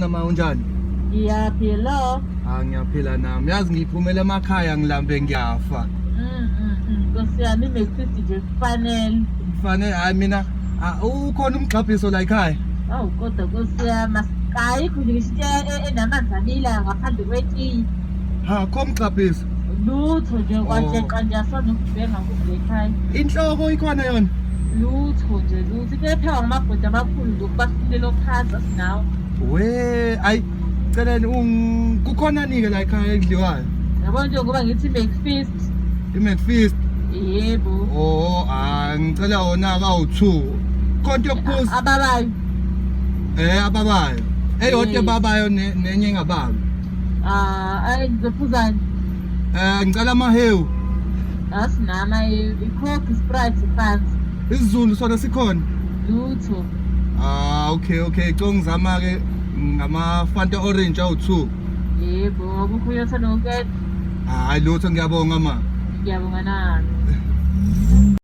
Nama unjani? Ngiyaphila. Ngiyaphila nami. Yazi ngiphumela emakhaya ngilambe ngiyafa. Nkosi yami inekusisi nje kufanele. Kufanele hayi mina ukhona umgxabhiso la ekhaya. Awu kodwa nkosi yami ayikho nje ngisho enamanzi abilayo ngaphandle kwetiye. Ha, kho umgxabhiso. Lutho nje kwanjeqa nje asanokubhenga kuze ekhaya. Inhloko ikhona yona. Lutho nje lutho. Into ephekwa ngamabhoda amakhulu nje okubafunela okuphansi sinawo. We, ayi celeni kukhona nike la ekhaya ekudliwayo. Yabona nje ngoba ngithi breakfast. I-McFeast. Yebo. Ngicela wona ka-2. Konke yokuphuza. Ababayo. Ababayo. Eyodwa ebabayo nenye engababi. Ngizophuzani. Ngicela amahewu. Asinama i-Coke, Sprite phansi. IsiZulu sona sikhona. Lutho. Okay. Ngizama-ke ngama-Fanta orange awu-2. Yebo, akukho uyathanda ukwenza. Hayi lutho ngiyabonga ma. Ngiyabonga nami.